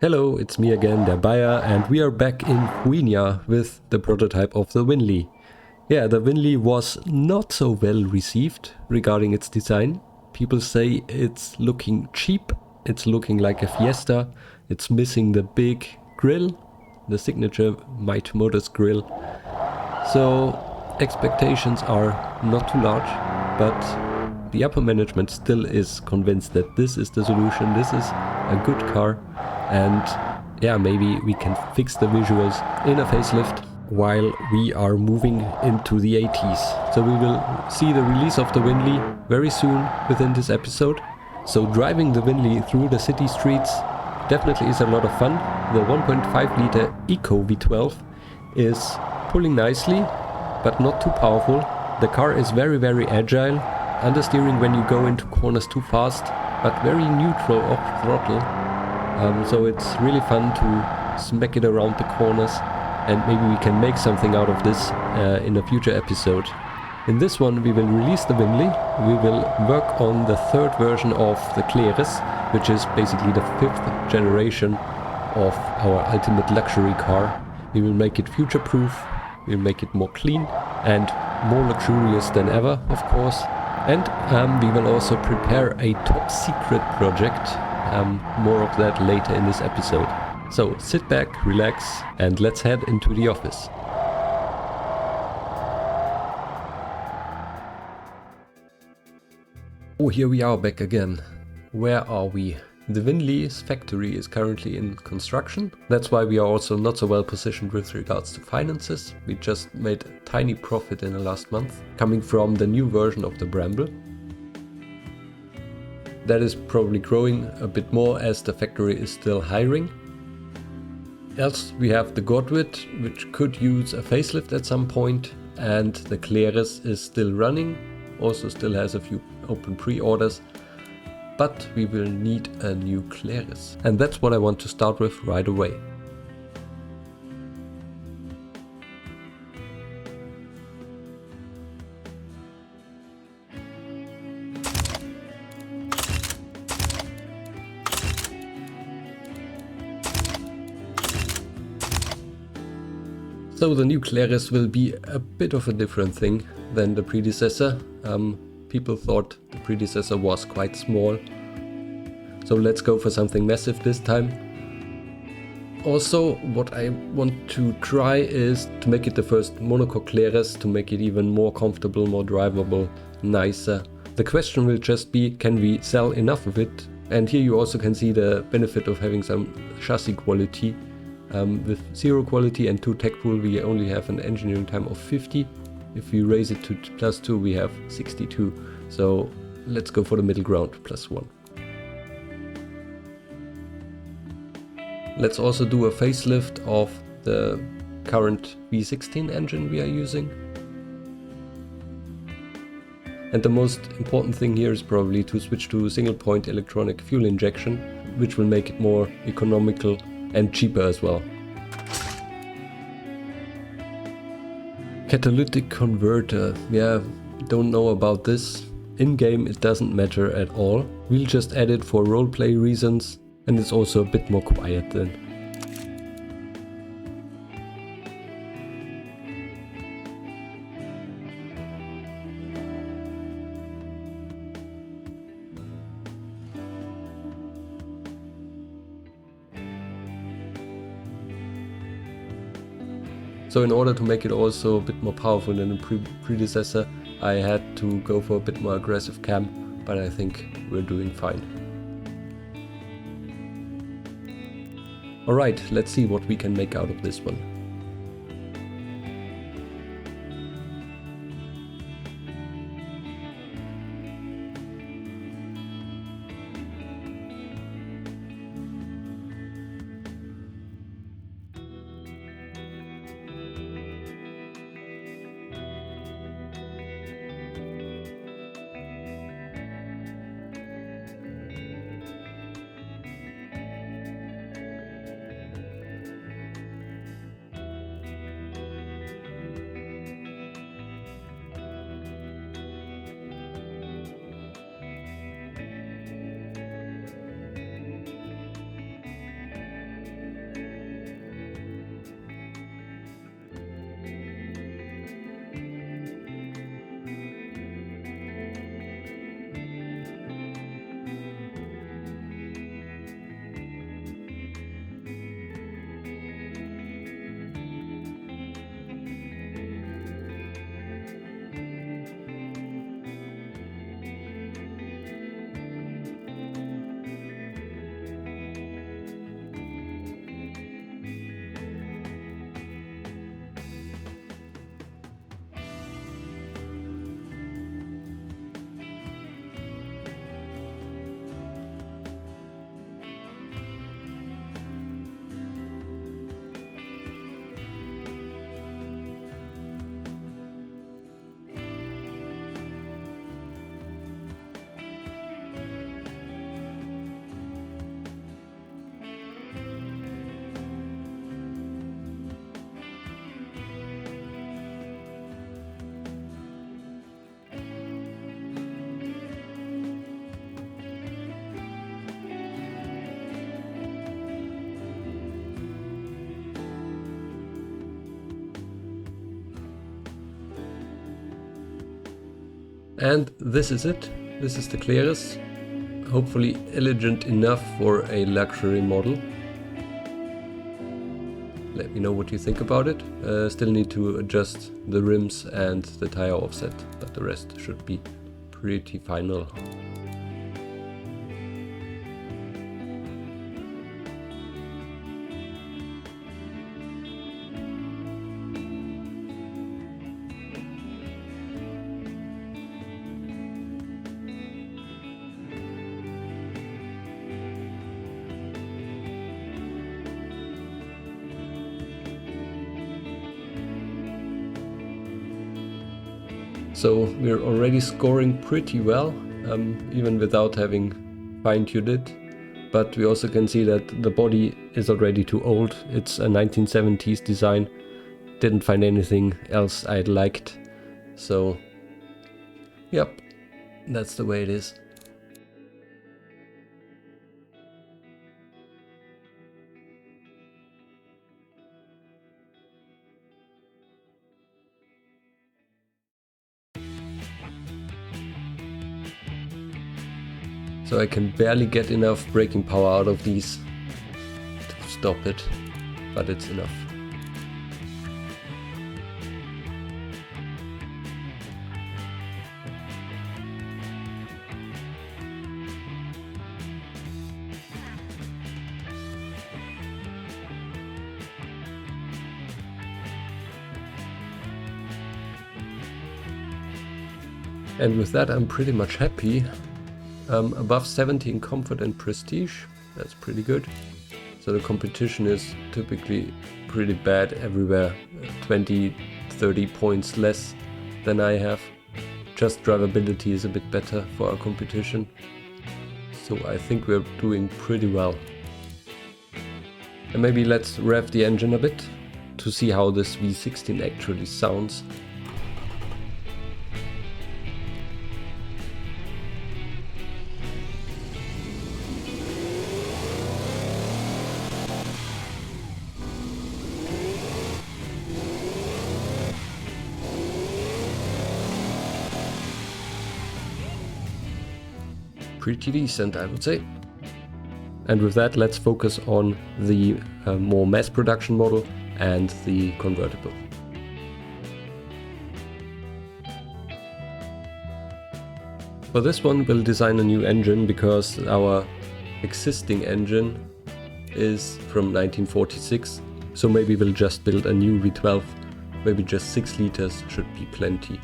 Hello, it's me again, der Bayer, and we are back in Winley with the prototype of the Winley. Yeah, the Winley was not so well received regarding its design. People say it's looking cheap, it's looking like a Fiesta, it's missing the big grille, the signature Mightier Motors grille. So expectations are not too large, but the upper management still is convinced that this is the solution, this is a good car. And yeah, maybe we can fix the visuals in a facelift while we are moving into the 80s. So we will see the release of the Winley very soon within this episode. So driving the Winley through the city streets definitely is a lot of fun. The 1.5 liter Eco V12 is pulling nicely, but not too powerful. The car is very agile, understeering when you go into corners too fast, but very neutral off throttle. So it's really fun to smack it around the corners, and maybe we can make something out of this in a future episode. In this one we will release the Winley, we will work on the third version of the Cleres, which is basically the 5th generation of our ultimate luxury car. We will make it future-proof, we'll make it more clean and more luxurious than ever, of course. And we will also prepare a top secret project. More of that later in this episode. So sit back, relax, and let's head into the office. Oh, here we are back again. Where are we? The Winley's factory is currently in construction. That's why we are also not so well positioned with regards to finances. We just made a tiny profit in the last month, coming from the new version of the Bramble. That is probably growing a bit more as the factory is still hiring. Else we have the Godwit, which could use a facelift at some point, and the Cleres is still running, also still has a few open pre-orders, but we will need a new Cleres. And that's what I want to start with right away. So the new Cleres will be a bit of a different thing than the predecessor. People thought the predecessor was quite small. So let's go for something massive this time. Also, what I want to try is to make it the first monocoque Cleres, to make it even more comfortable, more drivable, nicer. The question will just be, can we sell enough of it? And here you also can see the benefit of having some chassis quality. With 0 quality and 2 tech pool we only have an engineering time of 50. If we raise it to +2 we have 62. So let's go for the middle ground, +1. Let's also do a facelift of the current V16 engine we are using. And the most important thing here is probably to switch to single point electronic fuel injection, which will make it more economical and cheaper as well. Catalytic converter, yeah, don't know about this. In-game it doesn't matter at all. We'll just add it for roleplay reasons, and it's also a bit more quiet then. So in order to make it also a bit more powerful than the predecessor, I had to go for a bit more aggressive cam, but I think we're doing fine. Alright, let's see what we can make out of this one. And this is it. This is the Cleres. Hopefully elegant enough for a luxury model. Let me know what you think about it. Still need to adjust the rims and the tire offset, but the rest should be pretty final. So we're already scoring pretty well, even without having fine-tuned it. But we also can see that the body is already too old. It's a 1970s design. Didn't find anything else I'd liked. So, yep, that's the way it is. So I can barely get enough braking power out of these to stop it, but it's enough. And with that I'm pretty much happy. Above 70 in comfort and prestige, that's pretty good. So the competition is typically pretty bad everywhere, 20-30 points less than I have. Just drivability is a bit better for our competition. So I think we're doing pretty well. And maybe let's rev the engine a bit to see how this V16 actually sounds. Pretty decent, I would say. And with that, let's focus on the more mass production model and the convertible. For this one, we'll design a new engine because our existing engine is from 1946. So maybe we'll just build a new V12. Maybe just 6 liters should be plenty.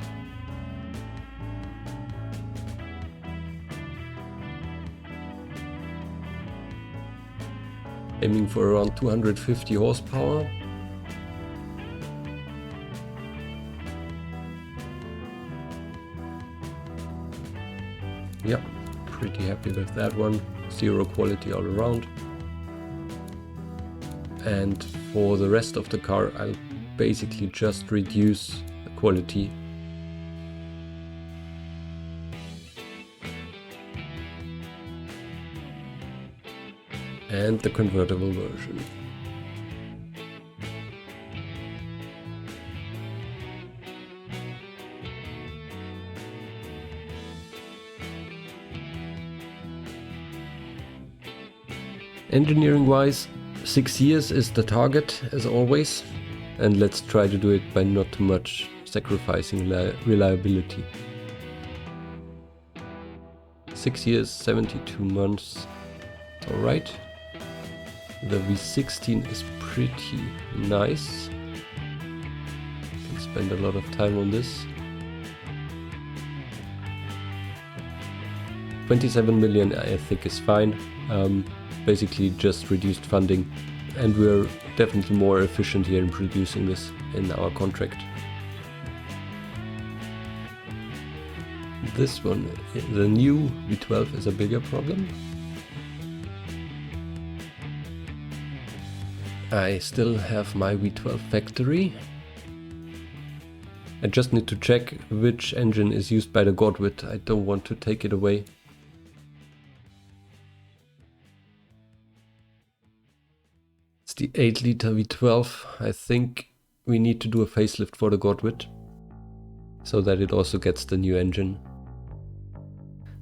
Aiming for around 250 horsepower. Yeah, pretty happy with that one. Zero quality all around. And for the rest of the car, I'll basically just reduce the quality. And the convertible version. Engineering wise, 6 years is the target as always, and let's try to do it by not too much sacrificing reliability. 6 years, 72 months, alright. The V16 is pretty nice. Can spend a lot of time on this. 27 million I think is fine. Basically just reduced funding, and we're definitely more efficient here in producing this in our contract. This one, the new V12, is a bigger problem. I still have my V12 factory. I just need to check which engine is used by the Godwit. I don't want to take it away. It's the 8-liter V12. I think we need to do a facelift for the Godwit so that it also gets the new engine.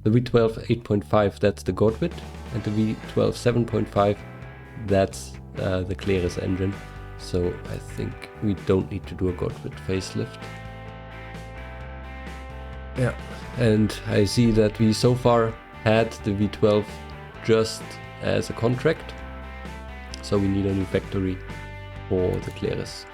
The V12 8.5, that's the Godwit, and the V12 7.5, that's the Cleres engine. So I think we don't need to do a Godwit facelift. Yeah, and I see that we so far had the V12 just as a contract, so we need a new factory for the Cleres.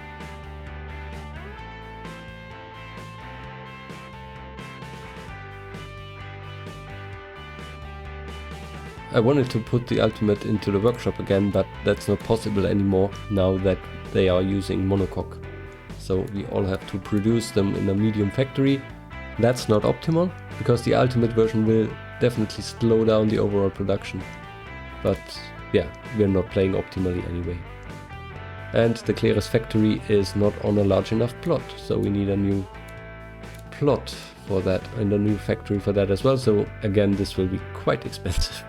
I wanted to put the Ultimate into the workshop again, but that's not possible anymore now that they are using monocoque. So we all have to produce them in a medium factory. That's not optimal, because the Ultimate version will definitely slow down the overall production. But yeah, we're not playing optimally anyway. And the Cleres factory is not on a large enough plot, so we need a new plot for that and a new factory for that as well. So again, this will be quite expensive.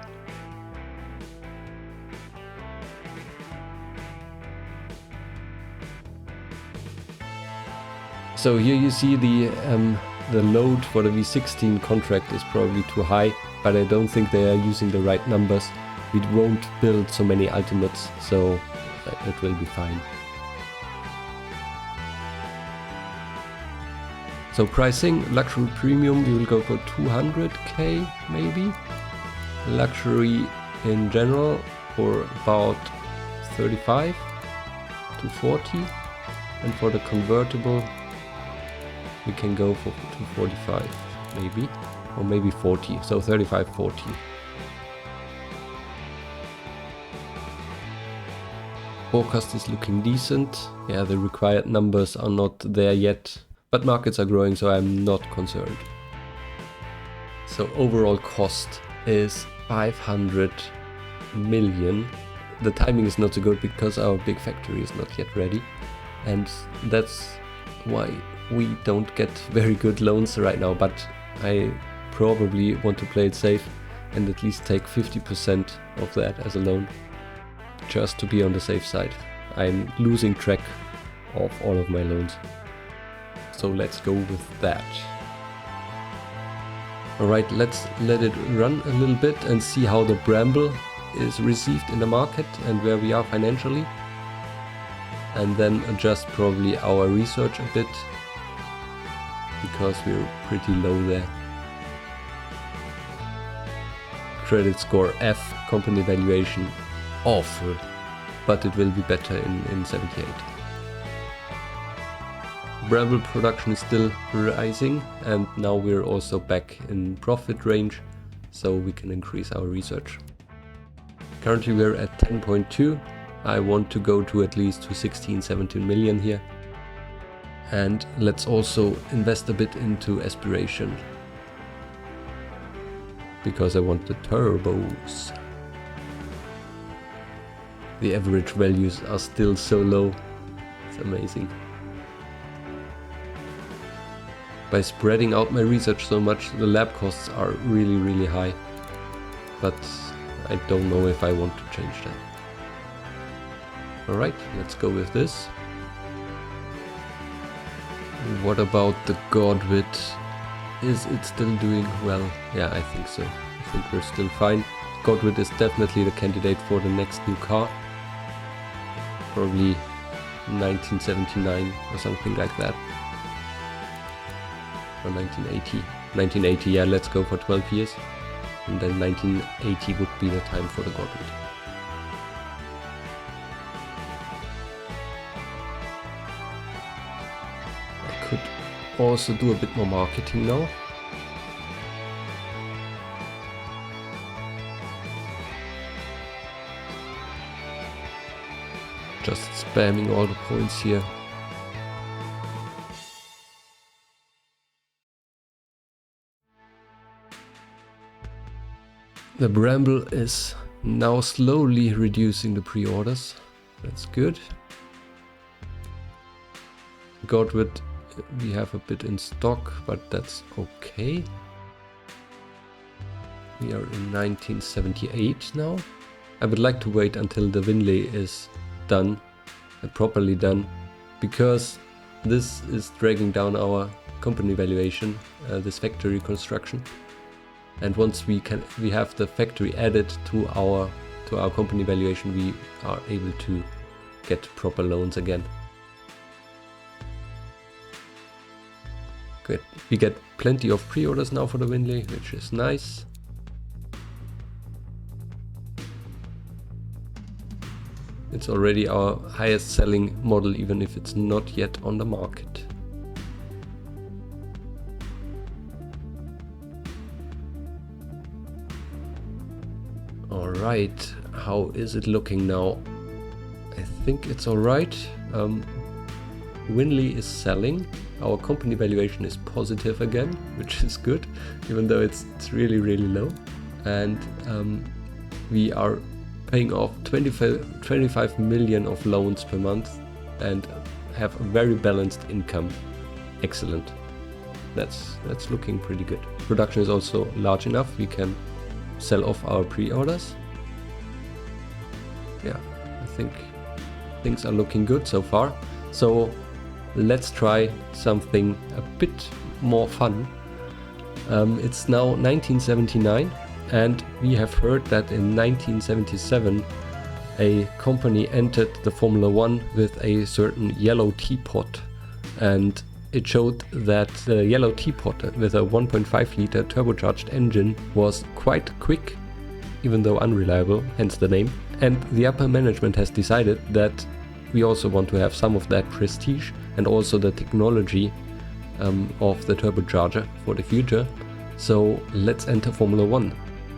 So here you see the load for the V16 contract is probably too high, but I don't think they are using the right numbers. We won't build so many Ultimates, so it will be fine. So pricing, luxury premium, we will go for 200k maybe. Luxury in general for about 35 to 40, and for the convertible we can go for 245 maybe, or maybe 40, so 35, 40. Forecast is looking decent. Yeah, the required numbers are not there yet, but markets are growing, so I'm not concerned. So overall cost is 500 million. The timing is not so good because our big factory is not yet ready, and that's why we don't get very good loans right now, but I probably want to play it safe and at least take 50% of that as a loan, just to be on the safe side. I'm losing track of all of my loans. So let's go with that. Alright, let's let it run a little bit and see how the Bramble is received in the market and where we are financially. And then adjust probably our research a bit, because we're pretty low there. Credit score F, company valuation awful, but it will be better in 78. Bramble production is still rising, and now we're also back in profit range, so we can increase our research. Currently we're at 10.2. I want to go to at least to 16-17 million here. And let's also invest a bit into aspiration, because I want the turbos. The average values are still so low, it's amazing. By spreading out my research so much, the lab costs are really high, but I don't know if I want to change that. Alright, let's go with this. What about the Godwit? Is it still doing well? Yeah, I think so. I think we're still fine. Godwit is definitely the candidate for the next new car. Probably 1979 or something like that. Or 1980. 1980, yeah, let's go for 12 years. And then 1980 would be the time for the Godwit. I could also do a bit more marketing now. Just spamming all the points here. The Bramble is now slowly reducing the pre-orders. That's good. Godwit, we have a bit in stock, but that's okay. We are in 1978 now. I would like to wait until the Winley is done, properly done, because this is dragging down our company valuation, this factory construction. And once we have the factory added to our company valuation, we are able to get proper loans again. Good. We get plenty of pre-orders now for the Winley, which is nice. It's already our highest selling model, even if it's not yet on the market. Alright, how is it looking now? I think it's alright. Winley is selling. Our company valuation is positive again, which is good, even though it's really, really low. And we are paying off 25 million of loans per month and have a very balanced income. Excellent. That's looking pretty good. Production is also large enough. We can sell off our pre-orders. Yeah, I think things are looking good so far. So let's try something a bit more fun. It's now 1979, and we have heard that in 1977 a company entered the Formula 1 with a certain yellow teapot, and it showed that the yellow teapot with a 1.5 liter turbocharged engine was quite quick, even though unreliable, hence the name. And the upper management has decided that we also want to have some of that prestige and also the technology of the turbocharger for the future. So let's enter Formula 1,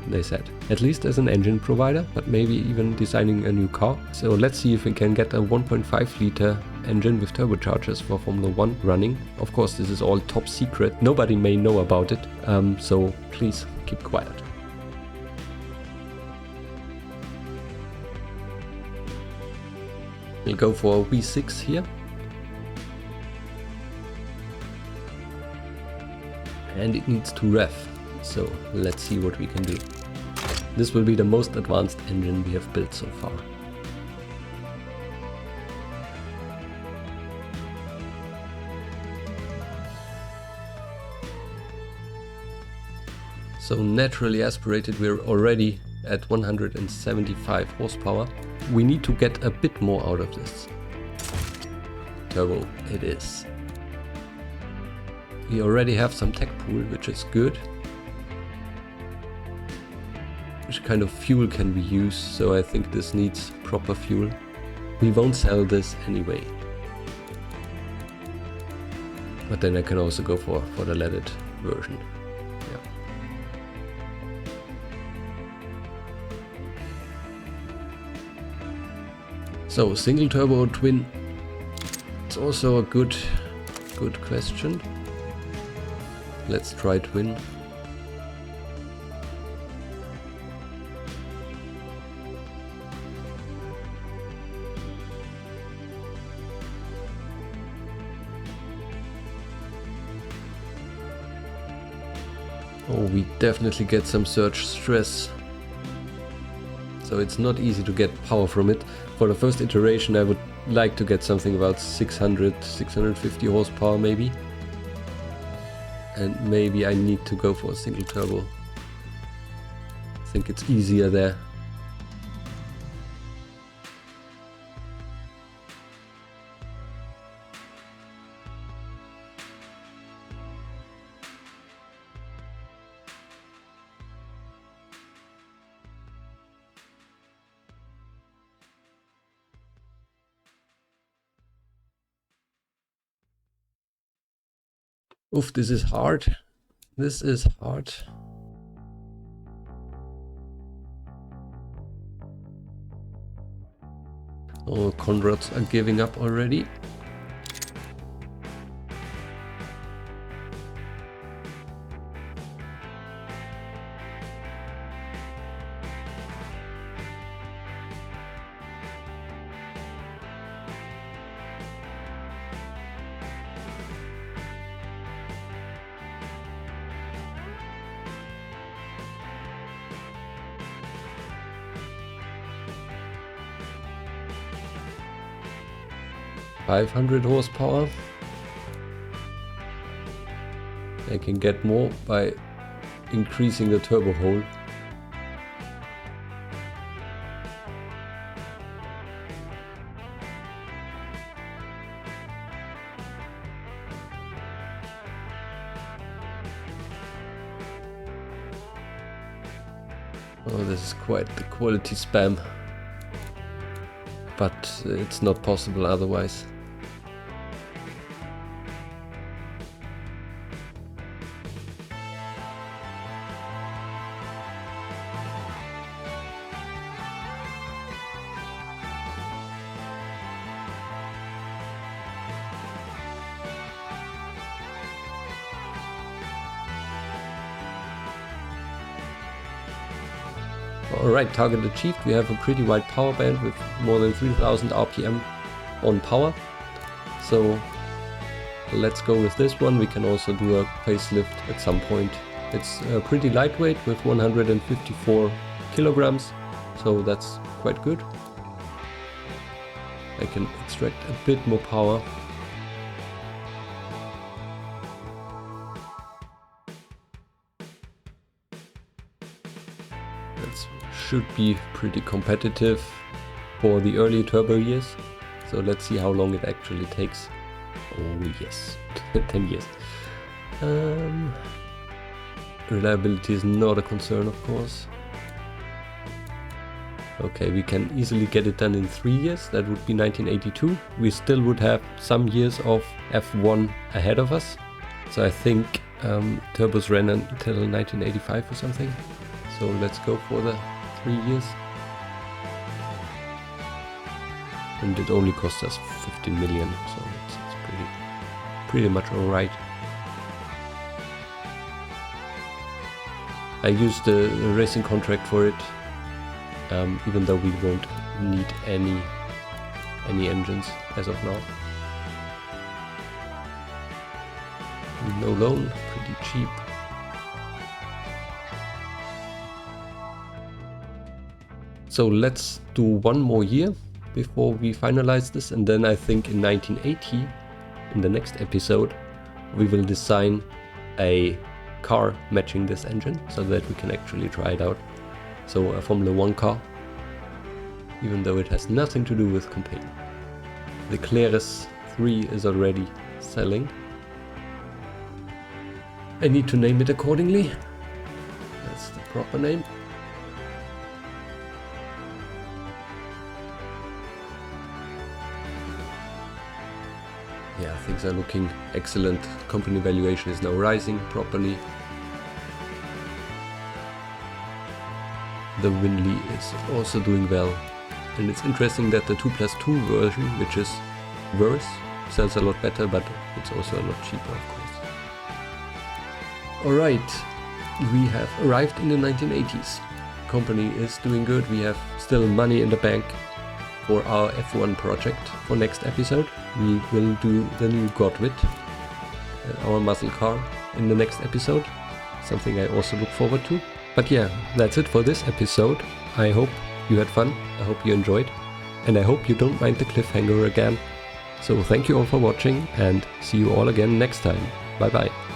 they said. At least as an engine provider, but maybe even designing a new car. So let's see if we can get a 1.5 liter engine with turbochargers for Formula 1 running. Of course, this is all top secret. Nobody may know about it, so please keep quiet. We'll go for a V6 here. And it needs to rev, so let's see what we can do. This will be the most advanced engine we have built so far. So naturally aspirated, we're already at 175 horsepower. We need to get a bit more out of this. Turbo it is. We already have some tech pool, which is good. Which kind of fuel can we use? So I think this needs proper fuel. We won't sell this anyway. But then I can also go for the leaded version. Yeah. So single turbo twin. It's also a good question. Let's try twin. Oh, we definitely get some surge stress. So it's not easy to get power from it. For the first iteration I would like to get something about 650 horsepower maybe. And maybe I need to go for a single turbo. I think it's easier there. Oof, this is hard. This is hard. Oh, Conrads are giving up already. .500 horsepower. I can get more by increasing the turbo hole. Oh, this is quite the quality spam, but it's not possible otherwise. Alright, target achieved. We have a pretty wide power band with more than 3000 RPM on power. So let's go with this one. We can also do a facelift at some point. It's pretty lightweight with 154 kilograms, so that's quite good. I can extract a bit more power. Should be pretty competitive for the early turbo years. So let's see how long it actually takes. Oh yes, 10 years. Reliability is not a concern, of course. Okay, we can easily get it done in 3 years. That would be 1982. We still would have some years of F1 ahead of us. So I think turbos ran until 1985 or something. So let's go for the 3 years. And it only cost us 15 million, so it's pretty much alright. I used the racing contract for it, even though we won't need any engines as of now. No loan, pretty cheap. So let's do one more year before we finalize this, and then I think in 1980, in the next episode, we will design a car matching this engine so that we can actually try it out. So a Formula 1 car, even though it has nothing to do with campaign. The Cleres II is already selling. I need to name it accordingly. That's the proper name. Yeah, things are looking excellent. Company valuation is now rising properly. The Winley is also doing well. And it's interesting that the 2+2 version, which is worse, sells a lot better, but it's also a lot cheaper, of course. Alright, we have arrived in the 1980s. Company is doing good. We have still money in the bank for our F1 project. For next episode, we will do the new Godwit, our muscle car, in the next episode. Something I also look forward to. But yeah, that's it for this episode. I hope you had fun, I hope you enjoyed, and I hope you don't mind the cliffhanger again. So thank you all for watching, and see you all again next time. Bye bye.